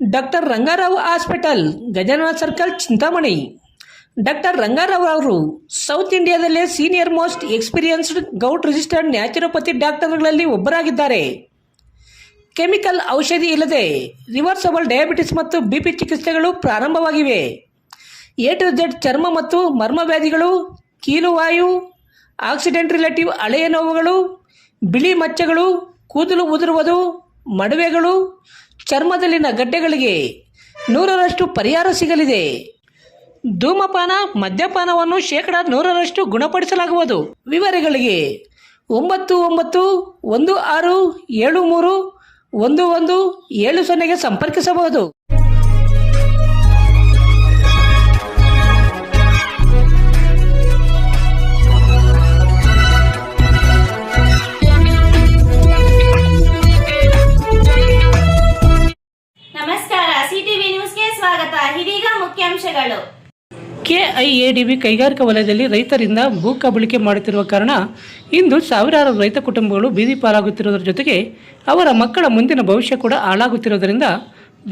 Doctor Rangarao hospital, Gajanana circle, Chintamani. Doctor Rangarao ಅವರು south ಇಂಡಿಯಾದಲ್ಲೇ senior most experienced govt registered naturopathy ಡಾಕ್ಟರ್ಗಳಲ್ಲಿ ಒಬ್ಬರಾಗಿದ್ದಾರೆ. ಕೆಮಿಕಲ್ ಔಷಧಿ ಇಲ್ಲದೆ ರಿವರ್ಸಬಲ್ ಡಯಾಬಿಟಿಸ್ ಮತ್ತು ಬಿಪಿ ಚಿಕಿತ್ಸೆಗಳು ಪ್ರಾರಂಭವಾಗಿವೆ. ಎ ಟು ಝೆಡ್ ಚರ್ಮ ಮತ್ತು ಮರ್ಮ ವ್ಯಾಧಿಗಳು, ಕೀಲುವಾಯು, ಆಕ್ಸಿಡೆಂಟ್ ರಿಲೇಟಿವ್ ಹಳೆಯ ನೋವುಗಳು, ಬಿಳಿ ಮಚ್ಚೆಗಳು, ಕೂದಲು ಉದುರುವುದು, ಮಡುವೆಗಳು, ಚರ್ಮದಲ್ಲಿನ ಗಡ್ಡೆಗಳಿಗೆ 100% ಪರಿಹಾರ ಸಿಗಲಿದೆ. ಧೂಮಪಾನ, ಮದ್ಯಪಾನವನ್ನು 100% ಗುಣಪಡಿಸಲಾಗುವುದು. ವಿವರಗಳಿಗೆ 9916731170 ಸಂಪರ್ಕಿಸಬಹುದು. ನಮಸ್ಕಾರ, ಸಿಟಿವಿ ನ್ಯೂಸ್ಗೆ ಸ್ವಾಗತ. ಇದೀಗ ಮುಖ್ಯಾಂಶಗಳು. ಕೆಐಎಡಿಬಿ ಕೈಗಾರಿಕಾ ವಲಯದಲ್ಲಿ ರೈತರಿಂದ ಭೂ ಕಬಳಿಕೆ ಮಾಡುತ್ತಿರುವ ಕಾರಣ ಇಂದು ಸಾವಿರಾರು ರೈತ ಕುಟುಂಬಗಳು ಬೀದಿ ಪಾಲಾಗುತ್ತಿರುವುದರ ಜೊತೆಗೆ ಅವರ ಮಕ್ಕಳ ಮುಂದಿನ ಭವಿಷ್ಯ ಕೂಡ ಹಾಳಾಗುತ್ತಿರುವುದರಿಂದ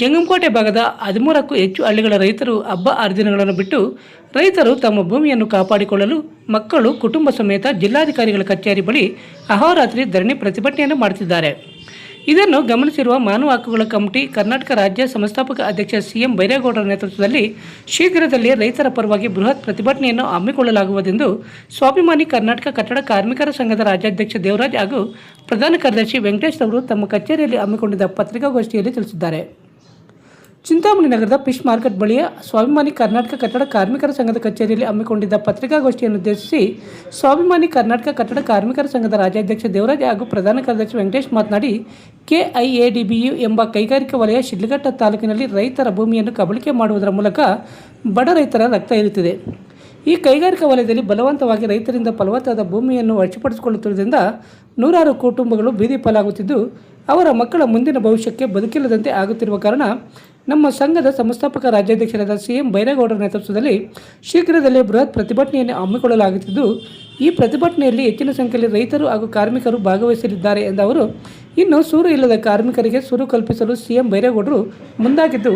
ಜಂಗಮಕೋಟೆ ಭಾಗದ 13ಕ್ಕೂ ಹೆಚ್ಚು ಹಳ್ಳಿಗಳ ರೈತರು ಹಬ್ಬ ಹರಿದಿನಗಳನ್ನು ಬಿಟ್ಟು ರೈತರು ತಮ್ಮ ಭೂಮಿಯನ್ನು ಕಾಪಾಡಿಕೊಳ್ಳಲು ಮಕ್ಕಳು ಕುಟುಂಬ ಸಮೇತ ಜಿಲ್ಲಾಧಿಕಾರಿಗಳ ಕಚೇರಿ ಬಳಿ ಅಹೋರಾತ್ರಿ ಧರಣಿ ಪ್ರತಿಭಟನೆಯನ್ನು ಮಾಡುತ್ತಿದ್ದಾರೆ. ಇದನ್ನು ಗಮನಿಸಿರುವ ಮಾನವ ಹಕ್ಕುಗಳ ಕಮಿಟಿ ಕರ್ನಾಟಕ ರಾಜ್ಯ ಸಂಸ್ಥಾಪಕ ಅಧ್ಯಕ್ಷ ಸಿಎಂ ಬೈರೇಗೌಡರ ನೇತೃತ್ವದಲ್ಲಿ ಶೀಘ್ರದಲ್ಲೇ ರೈತರ ಪರವಾಗಿ ಬೃಹತ್ ಪ್ರತಿಭಟನೆಯನ್ನು ಹಮ್ಮಿಕೊಳ್ಳಲಾಗುವುದೆಂದು ಸ್ವಾಭಿಮಾನಿ ಕರ್ನಾಟಕ ಕಟ್ಟಡ ಕಾರ್ಮಿಕರ ಸಂಘದ ರಾಜ್ಯಾಧ್ಯಕ್ಷ ದೇವರಾಜ್ ಹಾಗೂ ಪ್ರಧಾನ ಕಾರ್ಯದರ್ಶಿ ವೆಂಕಟೇಶ್ ಅವರು ತಮ್ಮ ಕಚೇರಿಯಲ್ಲಿ ಹಮ್ಮಿಕೊಂಡಿದ್ದ ಪತ್ರಿಕಾಗೋಷ್ಠಿಯಲ್ಲಿ ತಿಳಿಸಿದ್ದಾರೆ. ಚಿಂತಾಮಣಿ ನಗರದ ಫಿಶ್ ಮಾರ್ಕೆಟ್ ಬಳಿಯ ಸ್ವಾಭಿಮಾನಿ ಕರ್ನಾಟಕ ಕಟ್ಟಡ ಕಾರ್ಮಿಕರ ಸಂಘದ ಕಚೇರಿಯಲ್ಲಿ ಹಮ್ಮಿಕೊಂಡಿದ್ದ ಪತ್ರಿಕಾಗೋಷ್ಠಿಯನ್ನು ಉದ್ದೇಶಿಸಿ ಸ್ವಾಭಿಮಾನಿ ಕರ್ನಾಟಕ ಕಟ್ಟಡ ಕಾರ್ಮಿಕರ ಸಂಘದ ರಾಜ್ಯಾಧ್ಯಕ್ಷ ದೇವರಾಜ್ ಹಾಗೂ ಪ್ರಧಾನ ಕಾರ್ಯದರ್ಶಿ ವೆಂಕಟೇಶ್ ಮಾತನಾಡಿ, ಕೆಐಎಡಿಬಿಯು ಎಂಬ ಕೈಗಾರಿಕಾ ವಲಯ ಶಿಡ್ಲಘಟ್ಟ ತಾಲೂಕಿನಲ್ಲಿ ರೈತರ ಭೂಮಿಯನ್ನು ಕಬಳಿಕೆ ಮಾಡುವುದರ ಮೂಲಕ ಬಡ ರೈತರ ರಕ್ತ ಹರಿಯುತ್ತಿದೆ. ಈ ಕೈಗಾರಿಕಾ ವಲಯದಲ್ಲಿ ಬಲವಂತವಾಗಿ ರೈತರಿಂದ ಫಲವತ್ತಾದ ಭೂಮಿಯನ್ನು ವಶಪಡಿಸಿಕೊಳ್ಳುತ್ತಿರುವುದರಿಂದ ನೂರಾರು ಕುಟುಂಬಗಳು ಬೀದಿ ಪಾಲಾಗುತ್ತಿದ್ದು ಅವರ ಮಕ್ಕಳ ಮುಂದಿನ ಭವಿಷ್ಯಕ್ಕೆ ಬದುಕಿಲ್ಲದಂತೆ ಆಗುತ್ತಿರುವ ಕಾರಣ ನಮ್ಮ ಸಂಘದ ಸಂಸ್ಥಾಪಕ ರಾಜ್ಯಾಧ್ಯಕ್ಷರಾದ ಸಿಎಂ ಬೈರೇಗೌಡರ ನೇತೃತ್ವದಲ್ಲಿ ಶೀಘ್ರದಲ್ಲೇ ಬೃಹತ್ ಪ್ರತಿಭಟನೆಯನ್ನು ಹಮ್ಮಿಕೊಳ್ಳಲಾಗುತ್ತಿದ್ದು, ಈ ಪ್ರತಿಭಟನೆಯಲ್ಲಿ ಹೆಚ್ಚಿನ ಸಂಖ್ಯೆಯಲ್ಲಿ ರೈತರು ಹಾಗೂ ಕಾರ್ಮಿಕರು ಭಾಗವಹಿಸಲಿದ್ದಾರೆ ಎಂದ ಅವರು, ಇನ್ನು ಸೂರು ಇಲ್ಲದ ಕಾರ್ಮಿಕರಿಗೆ ಸೂರು ಕಲ್ಪಿಸಲು ಸಿಎಂ ಬೈರೇಗೌಡರು ಮುಂದಾಗಿದ್ದು,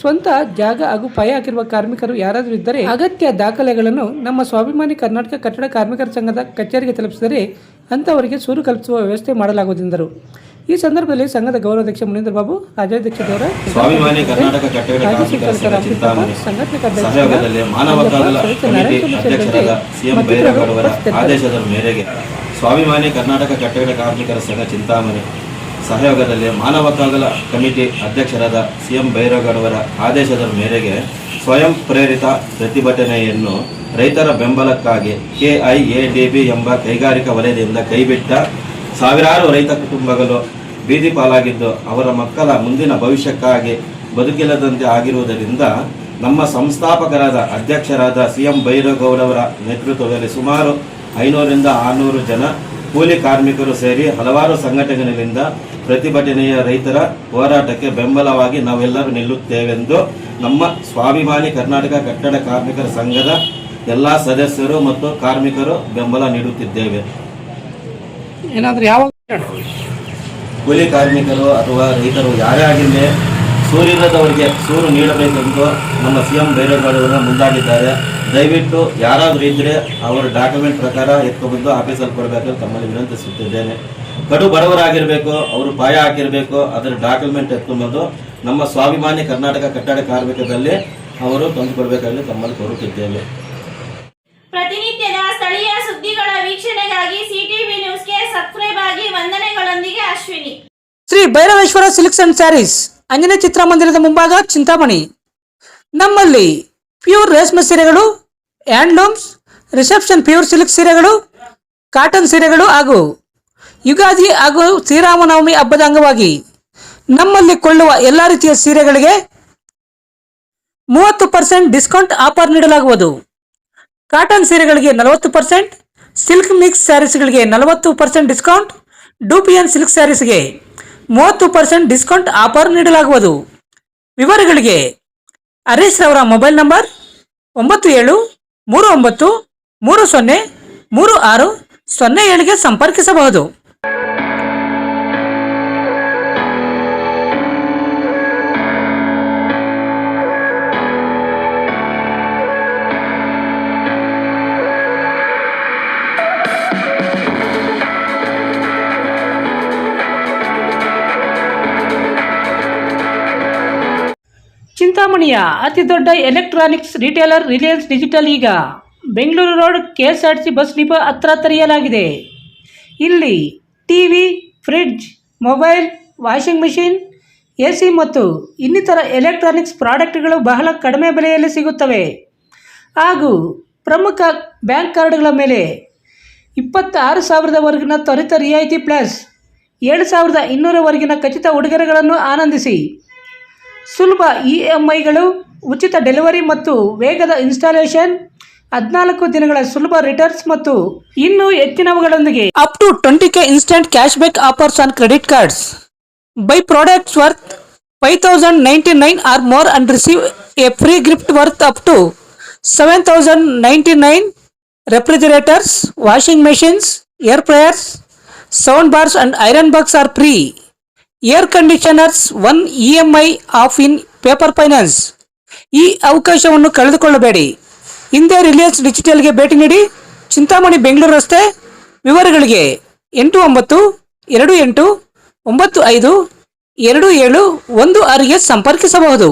ಸ್ವಂತ ಜಾಗ ಹಾಗೂ ಪಯ ಹಾಕಿರುವ ಕಾರ್ಮಿಕರು ಯಾರಾದರೂ ಇದ್ದರೆ ಅಗತ್ಯ ದಾಖಲೆಗಳನ್ನು ನಮ್ಮ ಸ್ವಾಭಿಮಾನಿ ಕರ್ನಾಟಕ ಕಟ್ಟಡ ಕಾರ್ಮಿಕರ ಸಂಘದ ಕಚೇರಿಗೆ ತಲುಪಿಸಿದರೆ ಅಂಥವರಿಗೆ ಸೂರು ಕಲ್ಪಿಸುವ ವ್ಯವಸ್ಥೆ ಮಾಡಲಾಗುವುದೆಂದರು. ಈ ಸಂದರ್ಭದಲ್ಲಿ ಸಂಘದ ಗೌರವಾಧ್ಯಕ್ಷ ಮುನೀಂದ್ರ ಬಾಬು, ರಾಜ್ಯಾಧ್ಯಕ್ಷ ದೇವರಾಜ್, ಸ್ವಾಭಿಮಾನಿ ಕರ್ನಾಟಕ ಕಟ್ಟಡ ಕಾರ್ಮಿಕರ ಸಂಘ ಚಿಂತಾಮಣಿ ಸಹಯೋಗದಲ್ಲಿ ಮಾನವ ಹಕ್ಕುಗಳ ಕಮಿಟಿ ಅಧ್ಯಕ್ಷರಾದ ಸಿಎಂ ಬೈರೇಗೌಡರ ಆದೇಶದ ಮೇರೆಗೆ ಸ್ವಾಭಿಮಾನಿ ಕರ್ನಾಟಕ ಕಟ್ಟಡ ಕಾರ್ಮಿಕರ ಸಂಘ ಚಿಂತಾಮಣಿ ಸಹಯೋಗದಲ್ಲಿ ಮಾನವ ಹಕ್ಕುಗಳ ಕಮಿಟಿ ಅಧ್ಯಕ್ಷರಾದ ಸಿಎಂ ಬೈರೇಗೌಡರ ಆದೇಶದ ಮೇರೆಗೆ ಸ್ವಯಂ ಪ್ರೇರಿತ ಪ್ರತಿಭಟನೆಯನ್ನು ರೈತರ ಬೆಂಬಲಕ್ಕಾಗಿ ಕೆಐಎಡಿಬಿ ಎಂಬ ಕೈಗಾರಿಕಾ ವಲಯದಿಂದ ಕೈಬಿಟ್ಟ ಸಾವಿರಾರು ರೈತ ಕುಟುಂಬಗಳು ಬೀದಿ ಪಾಲಾಗಿದ್ದು ಅವರ ಮಕ್ಕಳ ಮುಂದಿನ ಭವಿಷ್ಯಕ್ಕಾಗಿ ಬದುಕಿಲ್ಲದಂತೆ ಆಗಿರುವುದರಿಂದ ನಮ್ಮ ಸಂಸ್ಥಾಪಕರಾದ ಅಧ್ಯಕ್ಷರಾದ ಸಿಎಂ ಬೈರೇಗೌಡರ ನೇತೃತ್ವದಲ್ಲಿ ಸುಮಾರು 500ರಿಂದ 600 ಜನ ಕೂಲಿ ಕಾರ್ಮಿಕರು ಸೇರಿ ಹಲವಾರು ಸಂಘಟನೆಗಳಿಂದ ಪ್ರತಿಭಟನೆಯ ರೈತರ ಹೋರಾಟಕ್ಕೆ ಬೆಂಬಲವಾಗಿ ನಾವೆಲ್ಲರೂ ನಿಲ್ಲುತ್ತೇವೆಂದು ನಮ್ಮ ಸ್ವಾಭಿಮಾನಿ ಕರ್ನಾಟಕ ಕಟ್ಟಡ ಕಾರ್ಮಿಕರ ಸಂಘದ ಎಲ್ಲ ಸದಸ್ಯರು ಮತ್ತು ಕಾರ್ಮಿಕರು ಬೆಂಬಲ ನೀಡುತ್ತಿದ್ದೇವೆ. ಕೂಲಿ ಕಾರ್ಮಿಕರು ಅಥವಾ ರೈತರು ಯಾರೇ ಆಗಿರಲಿ ಸೂರಿಲ್ಲದವರಿಗೆ ಸೂರು ನೀಡಬೇಕೆಂದು ನಮ್ಮ ಸಿಎಂ ಬೈರೇಗೌಡರು ಮುಂದಾಗಿದ್ದಾರೆ. ದಯವಿಟ್ಟು ಯಾರಾದರೂ ಇದ್ದರೆ ಅವರ ಡಾಕ್ಯುಮೆಂಟ್ ಪ್ರಕಾರ ಎತ್ಕೊಬಂದು ಆಫೀಸಲ್ಲಿ ಕೊಡಬೇಕಂತ ತಮ್ಮಲ್ಲಿ ವಿನಂತಿಸುತ್ತಿದ್ದೇನೆ. ಕಡು ಬಡವರಾಗಿರಬೇಕು, ಅವರು ಪಾಯ ಹಾಕಿರಬೇಕು, ಅದರ ಡಾಕ್ಯುಮೆಂಟ್ ಎತ್ಕೊಂಡ್ಬಂದು ನಮ್ಮ ಸ್ವಾಭಿಮಾನಿ ಕರ್ನಾಟಕ ಕಟ್ಟಡ ಕಾರ್ಮಿಕದಲ್ಲಿ ಅವರು ತಂದುಕೊಡಬೇಕಾಗಿ ತಮ್ಮಲ್ಲಿ ಕೋರುತ್ತಿದ್ದೇವೆ. ಪ್ರತಿನಿತ್ಯದ ಸ್ಥಳೀಯ ಸುದ್ದಿಗಳ ವೀಕ್ಷಣೆಗಾಗಿ ಸಿಟಿವಿ ನ್ಯೂಸ್ಗೆ ಸಬ್ಸ್ಕ್ರೈಬ್ ಆಗಿ. ವಂದನೆಗಳೊಂದಿಗೆ Ashwini. Shri Bhairaveshwara silks and sarees, Anjane ಚಿತ್ರಮಂದಿರದ ಮುಂಭಾಗ, ಚಿಂತಾಮಣಿ. ನಮ್ಮಲ್ಲಿ ಪ್ಯೂರ್ ರೇಷ್ಮೆ ಸೀರೆಗಳು, ಹ್ಯಾಂಡ್ಲೂಮ್ಸ್, ರಿಸೆಪ್ಷನ್ ಪ್ಯೂರ್ ಸಿಲ್ಕ್ ಸೀರೆಗಳು, ಕಾಟನ್ ಸೀರೆಗಳು ಹಾಗೂ ಯುಗಾದಿ ಹಾಗೂ ಶ್ರೀರಾಮನವಮಿ ಹಬ್ಬದ ಅಂಗವಾಗಿ ನಮ್ಮಲ್ಲಿ ಕೊಳ್ಳುವ ಎಲ್ಲ ರೀತಿಯ ಸೀರೆಗಳಿಗೆ 30% ಡಿಸ್ಕೌಂಟ್ ಆಫರ್ ನೀಡಲಾಗುವುದು. ಕಾಟನ್ ಸೀರೆಗಳಿಗೆ 40%, ಸಿಲ್ಕ್ ಮಿಕ್ಸ್ ಸ್ಯಾರೀಸ್ಗಳಿಗೆ 40% ಡಿಸ್ಕೌಂಟ್, ಡೂಪಿಯನ್ ಸಿಲ್ಕ್ ಸ್ಯಾರೀಸ್ಗೆ 30% ಡಿಸ್ಕೌಂಟ್ ಆಫರ್ ನೀಡಲಾಗುವುದು. ವಿವರಗಳಿಗೆ ಹರೀಶ್ ರವರ ಮೊಬೈಲ್ ನಂಬರ್ 9739303607ಗೆ ಸಂಪರ್ಕಿಸಬಹುದು. ಚಿಂತಾಮಣಿಯ ಅತಿ ದೊಡ್ಡ ಎಲೆಕ್ಟ್ರಾನಿಕ್ಸ್ ರಿಟೇಲರ್ ರಿಲಯನ್ಸ್ ಡಿಜಿಟಲ್ ಈಗ Bengaluru road KSRTC bus depot ಹತ್ರ ತೆರೆಯಲಾಗಿದೆ. ಇಲ್ಲಿ TV, fridge, mobile, washing machine, AC ಮತ್ತು ಇನ್ನಿತರ ಎಲೆಕ್ಟ್ರಾನಿಕ್ಸ್ ಪ್ರಾಡಕ್ಟ್ಗಳು ಬಹಳ ಕಡಿಮೆ ಬೆಲೆಯಲ್ಲಿ ಸಿಗುತ್ತವೆ. ಹಾಗೂ ಪ್ರಮುಖ ಬ್ಯಾಂಕ್ ಕಾರ್ಡ್ಗಳ ಮೇಲೆ 26,000ವರೆಗಿನ ತ್ವರಿತ ರಿಯಾಯಿತಿ ಪ್ಲಸ್ 7,200ವರೆಗಿನ ಖಚಿತ ಉಡುಗೊರೆಗಳನ್ನು ಆನಂದಿಸಿ. ಸುಲಭ EMIಗಳು, ಉಚಿತ ಡೆಲಿವರಿ ಮತ್ತು ವೇಗದ ಇನ್ಸ್ಟಾಲೇಷನ್, 14 ದಿನಗಳ ಸುಲಭ ರಿಟರ್ನ್ಸ್ ಮತ್ತು ಇನ್ನೂ ಹೆಚ್ಚಿನವುಗಳೊಂದಿಗೆ up to 20K instant cash back offers on credit cards. Buy products worth 5,099 or more and receive a free gift worth up to 7,099. Refrigerators, washing machines, air fryers, sound bars and iron box are free. Air conditioners 1 EMI of in paper finance. ಈ ಅವಕಾಶವನ್ನು ಕಳೆದುಕೊಳ್ಳಬೇಡಿ. ಹಿಂದೆ ರಿಲಯನ್ಸ್ ಡಿಜಿಟಲ್ಗೆ ಭೇಟಿ ನೀಡಿ. ಚಿಂತಾಮಣಿ ಬೆಂಗಳೂರು ರಸ್ತೆ. ವಿವರಗಳಿಗೆ 8928952716ಗೆ ಸಂಪರ್ಕಿಸಬಹುದು.